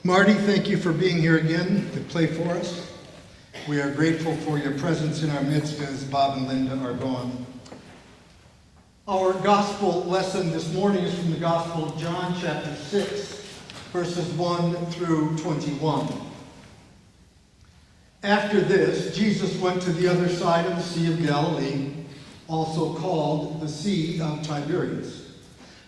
Marty, thank you for being here again to play for us. We are grateful for your presence in our midst as Bob and Linda are gone. Our gospel lesson this morning is from the Gospel of John, chapter 6, verses 1 through 21. After this, Jesus went to the other side of the Sea of Galilee, also called the Sea of Tiberias.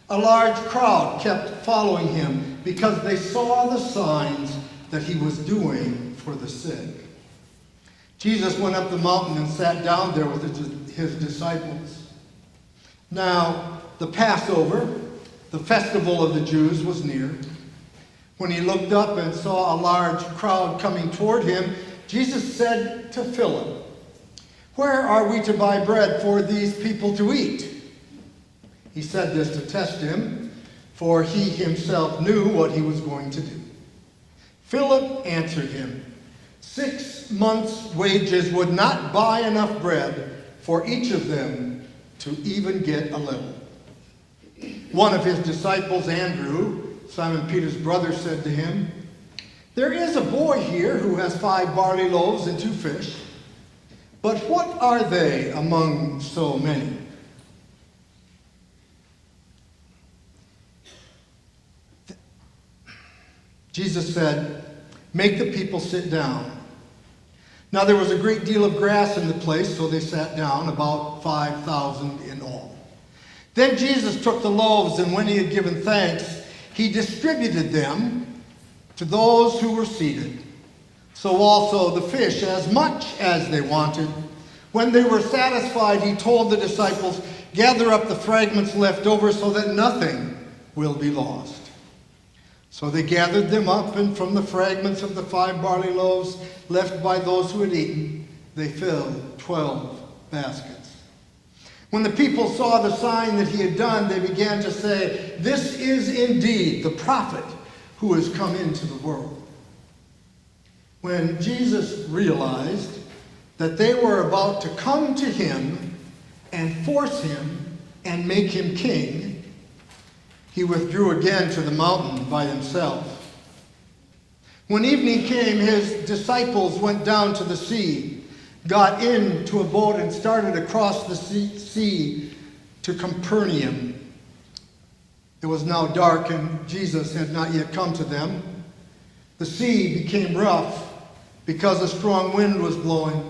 A large crowd kept following him because they saw the signs that he was doing for the sick. Jesus went up the mountain and sat down there with his disciples. Now, the Passover, the festival of the Jews, was near. When he looked up and saw a large crowd coming toward him, Jesus said to Philip, "Where are we to buy bread for these people to eat?" He said this to test him, for he himself knew what he was going to do. Philip answered him, 6 months' wages would not buy enough bread for each of them to even get a little. One of his disciples, Andrew, Simon Peter's brother, said to him, "There is a boy here who has 5 barley loaves and 2 fish, but what are they among so many?" Jesus said, "Make the people sit down." Now there was a great deal of grass in the place, so they sat down, about 5,000 in all. Then Jesus took the loaves, and when he had given thanks, he distributed them to those who were seated. So also the fish, as much as they wanted. When they were satisfied, he told the disciples, "Gather up the fragments left over so that nothing will be lost." So they gathered them up, and from the fragments of the 5 barley loaves left by those who had eaten, they filled 12 baskets. When the people saw the sign that he had done, they began to say, "This is indeed the prophet who has come into the world." When Jesus realized that they were about to come to him and force him and make him king, he withdrew again to the mountain by himself. When evening came, his disciples went down to the sea, got into a boat, and started across the sea to Capernaum. It was now dark, and Jesus had not yet come to them. The sea became rough because a strong wind was blowing.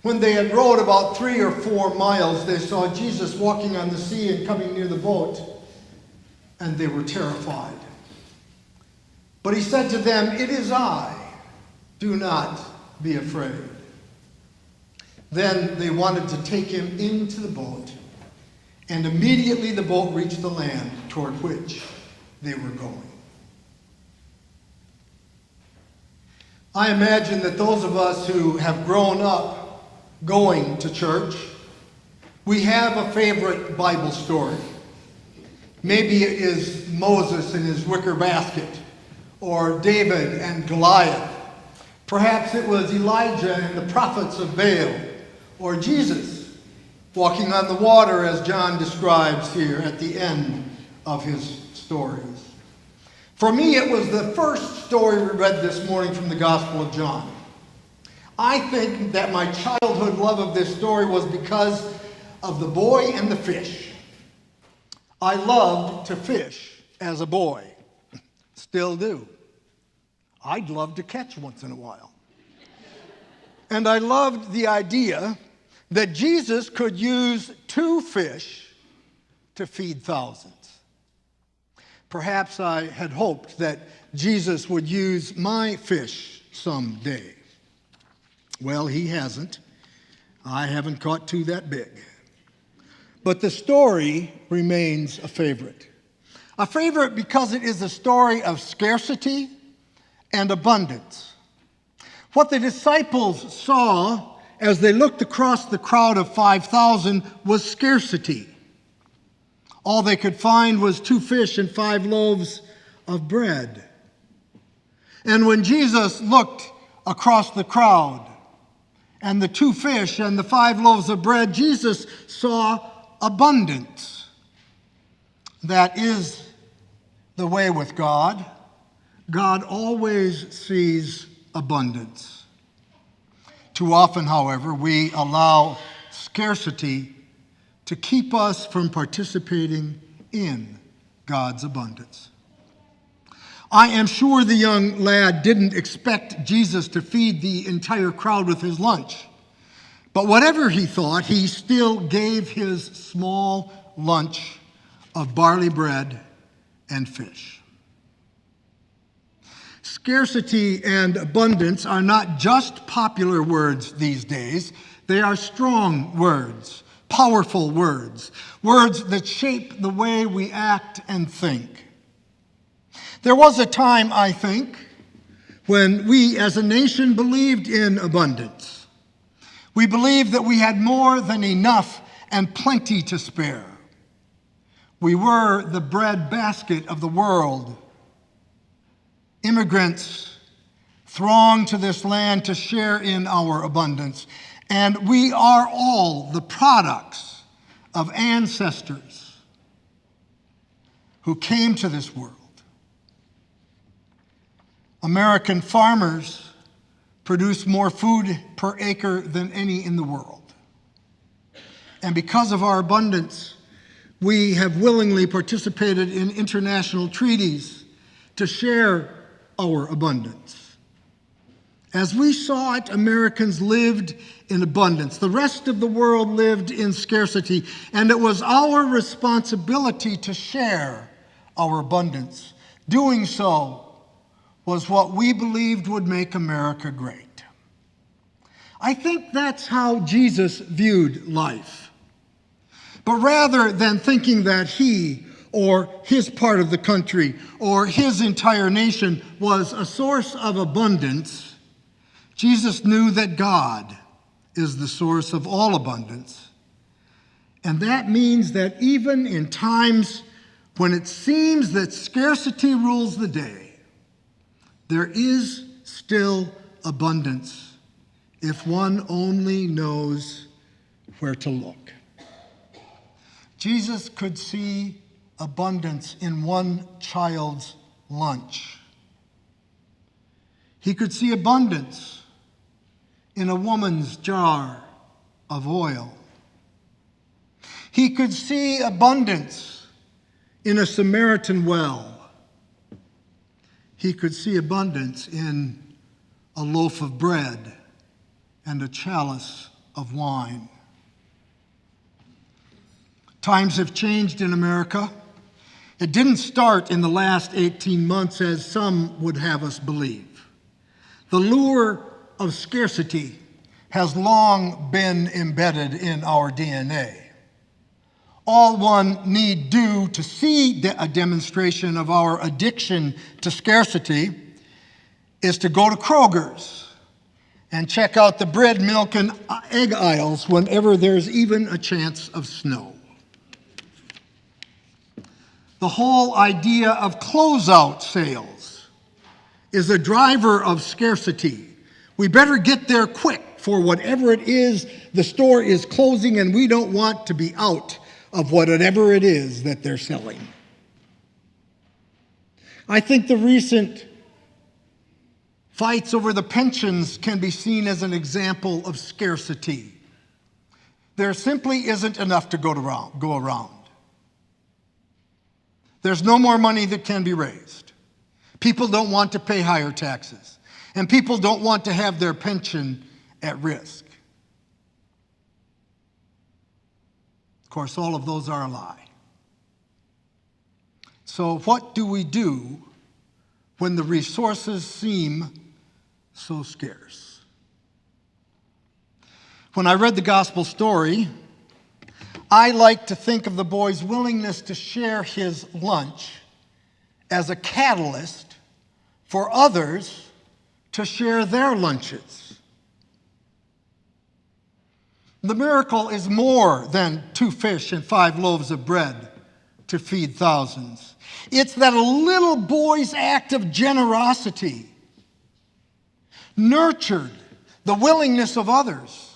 When they had rowed about 3 or 4 miles, they saw Jesus walking on the sea and coming near the boat, and they were terrified. But he said to them, "It is I. Do not be afraid." Then they wanted to take him into the boat, and immediately the boat reached the land toward which they were going. I imagine that those of us who have grown up going to church, we have a favorite Bible story. Maybe it is Moses and his wicker basket, or David and Goliath. Perhaps it was Elijah and the prophets of Baal, or Jesus walking on the water, as John describes here at the end of his stories. For me, it was the first story we read this morning from the Gospel of John. I think that my childhood love of this story was because of the boy and the fish. I loved to fish as a boy. Still do. I'd love to catch once in a while. And I loved the idea that Jesus could use 2 fish to feed thousands. Perhaps I had hoped that Jesus would use my fish someday. Well, he hasn't. I haven't caught 2 that big. But the story remains a favorite. A favorite because it is a story of scarcity and abundance. What the disciples saw as they looked across the crowd of 5,000 was scarcity. All they could find was 2 fish and 5 loaves of bread. And when Jesus looked across the crowd and the 2 fish and the 5 loaves of bread, Jesus saw abundance. That is the way with God. God always sees abundance. Too often, however, we allow scarcity to keep us from participating in God's abundance. I am sure the young lad didn't expect Jesus to feed the entire crowd with his lunch. But whatever he thought, he still gave his small lunch of barley bread and fish. Scarcity and abundance are not just popular words these days. They are strong words, powerful words, words that shape the way we act and think. There was a time, I think, when we as a nation believed in abundance. We believed that we had more than enough and plenty to spare. We were the breadbasket of the world. Immigrants thronged to this land to share in our abundance, and we are all the products of ancestors who came to this world. American farmers produce more food per acre than any in the world. And because of our abundance, we have willingly participated in international treaties to share our abundance. As we saw it, Americans lived in abundance. The rest of the world lived in scarcity, and it was our responsibility to share our abundance. Doing so was what we believed would make America great. I think that's how Jesus viewed life. But rather than thinking that he or his part of the country or his entire nation was a source of abundance, Jesus knew that God is the source of all abundance. And that means that even in times when it seems that scarcity rules the day, there is still abundance if one only knows where to look. Jesus could see abundance in one child's lunch. He could see abundance in a woman's jar of oil. He could see abundance in a Samaritan well. He could see abundance in a loaf of bread and a chalice of wine. Times have changed in America. It didn't start in the last 18 months as some would have us believe. The lure of scarcity has long been embedded in our DNA. All one need do to see a demonstration of our addiction to scarcity is to go to Kroger's and check out the bread, milk, and egg aisles whenever there's even a chance of snow. The whole idea of closeout sales is a driver of scarcity. We better get there quick, for whatever it is, the store is closing and we don't want to be out of whatever it is that they're selling. I think the recent fights over the pensions can be seen as an example of scarcity. There simply isn't enough to go around. There's no more money that can be raised. People don't want to pay higher taxes, and people don't want to have their pension at risk. Of course, all of those are a lie. So what do we do when the resources seem so scarce? When I read the gospel story, I like to think of the boy's willingness to share his lunch as a catalyst for others to share their lunches. The miracle is more than 2 fish and 5 loaves of bread to feed thousands. It's that a little boy's act of generosity nurtured the willingness of others.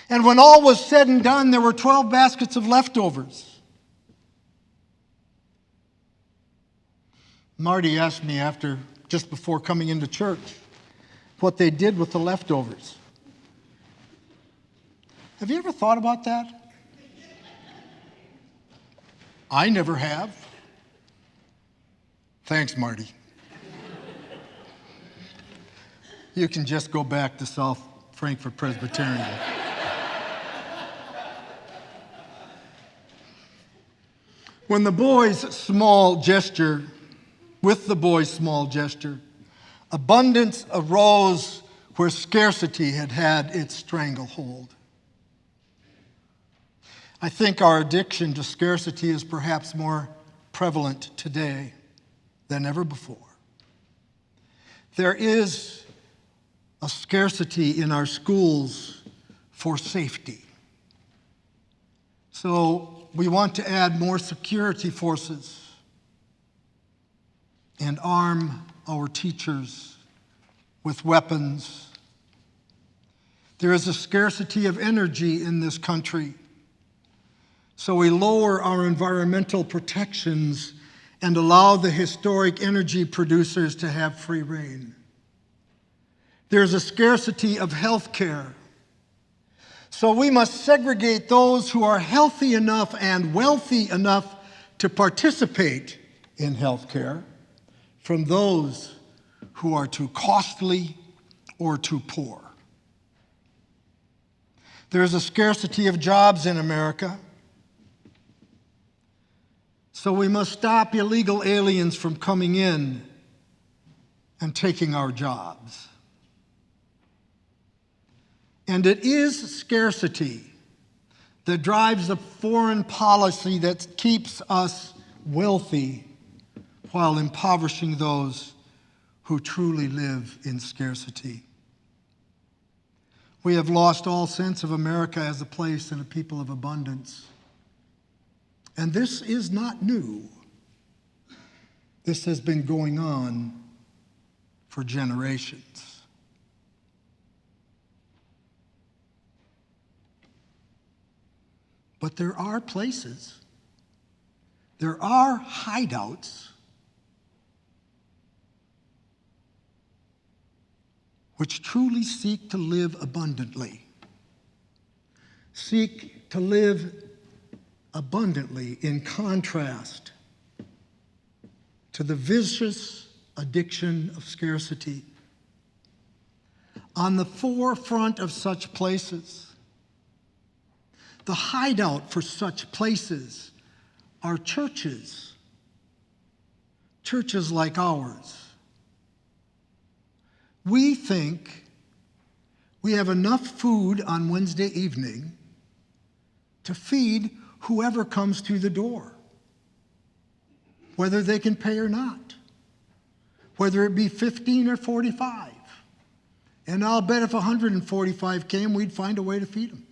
And when all was said and done, there were 12 baskets of leftovers. Marty asked me just before coming into church, what they did with the leftovers. Have you ever thought about that? I never have. Thanks, Marty. You can just go back to South Frankfort Presbyterian. With the boy's small gesture, abundance arose where scarcity had its stranglehold. I think our addiction to scarcity is perhaps more prevalent today than ever before. There is a scarcity in our schools for safety. So we want to add more security forces and arm our teachers with weapons. There is a scarcity of energy in this country. So we lower our environmental protections and allow the historic energy producers to have free rein. There's a scarcity of health care. So we must segregate those who are healthy enough and wealthy enough to participate in health care from those who are too costly or too poor. There's a scarcity of jobs in America. So we must stop illegal aliens from coming in and taking our jobs. And it is scarcity that drives the foreign policy that keeps us wealthy while impoverishing those who truly live in scarcity. We have lost all sense of America as a place and a people of abundance. And this is not new. This has been going on for generations. But there are places, there are hideouts which truly seek to live abundantly, seek to live abundantly in contrast to the vicious addiction of scarcity. On the forefront of such places, the hideout for such places are churches like ours. We think we have enough food on Wednesday evening to feed whoever comes through the door, whether they can pay or not, whether it be 15 or 45. And I'll bet if 145 came, we'd find a way to feed them.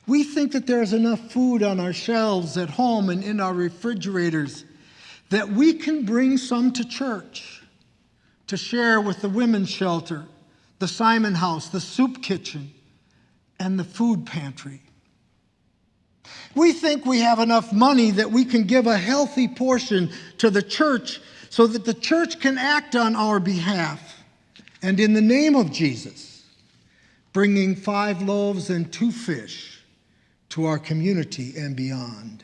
We think that there's enough food on our shelves at home and in our refrigerators that we can bring some to church to share with the women's shelter, the Simon House, the soup kitchen, and the food pantry. We think we have enough money that we can give a healthy portion to the church so that the church can act on our behalf and in the name of Jesus, bringing 5 loaves and 2 fish to our community and beyond.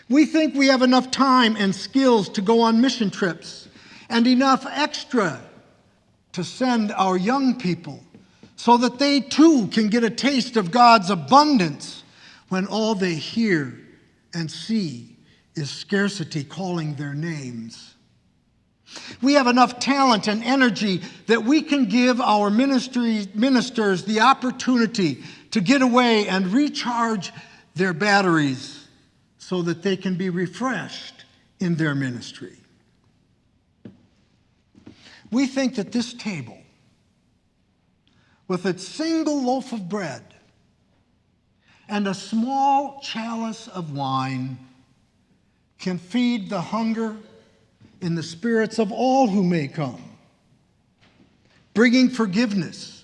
We think we have enough time and skills to go on mission trips and enough extra to send our young people so that they too can get a taste of God's abundance when all they hear and see is scarcity calling their names. We have enough talent and energy that we can give our ministers the opportunity to get away and recharge their batteries so that they can be refreshed in their ministry. We think that this table, with its single loaf of bread and a small chalice of wine, can feed the hunger in the spirits of all who may come, bringing forgiveness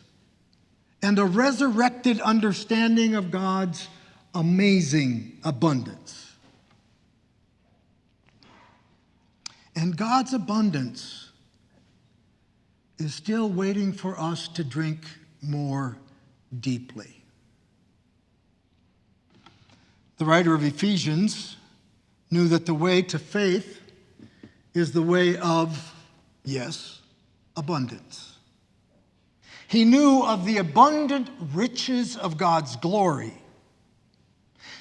and a resurrected understanding of God's amazing abundance. And God's abundance is still waiting for us to drink more deeply. The writer of Ephesians knew that the way to faith is the way of, yes, abundance. He knew of the abundant riches of God's glory.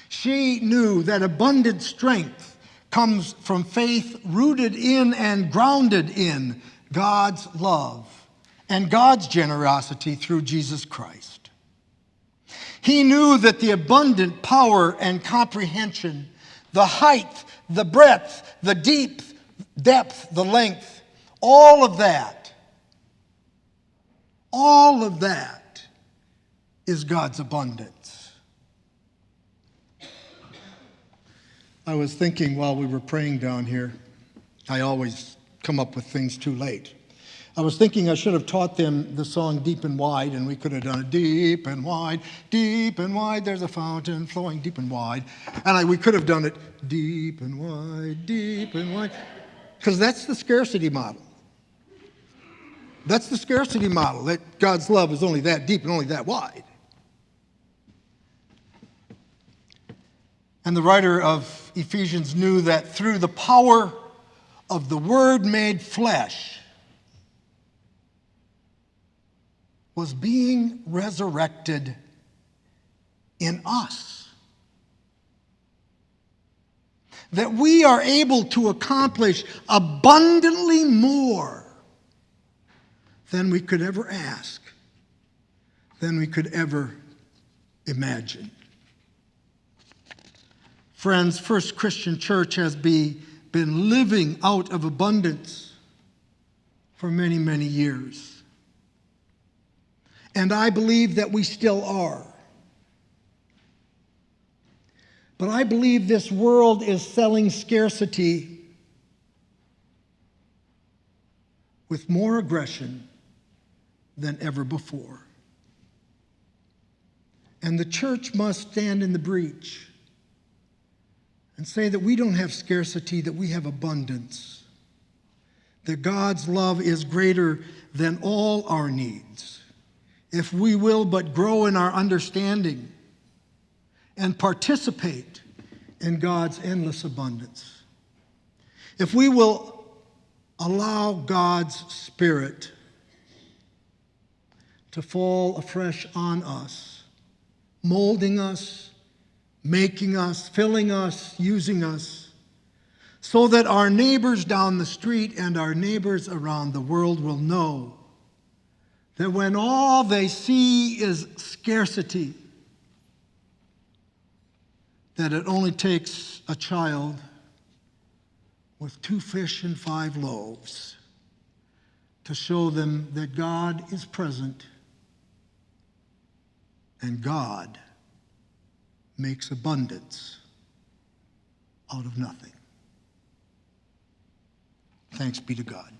She knew that abundant strength comes from faith rooted in and grounded in God's love and God's generosity through Jesus Christ. He knew that the abundant power and comprehension, the height, the breadth, the depth, the length, all of that is God's abundance. I was thinking while we were praying down here, I always come up with things too late. I was thinking I should have taught them the song Deep and Wide, and we could have done it deep and wide, there's a fountain flowing deep and wide. And we could have done it deep and wide, because that's the scarcity model. That's the scarcity model, that God's love is only that deep and only that wide. And the writer of Ephesians knew that through the power of the Word made flesh was being resurrected in us. That we are able to accomplish abundantly more than we could ever ask, than we could ever imagine. Friends, First Christian Church has been living out of abundance for many, many years. And I believe that we still are. But I believe this world is selling scarcity with more aggression than ever before. And the church must stand in the breach and say that we don't have scarcity, that we have abundance. That God's love is greater than all our needs. If we will but grow in our understanding and participate in God's endless abundance. If we will allow God's Spirit to fall afresh on us, molding us, making us, filling us, using us, so that our neighbors down the street and our neighbors around the world will know that when all they see is scarcity, that it only takes a child with 2 fish and 5 loaves to show them that God is present and God makes abundance out of nothing. Thanks be to God.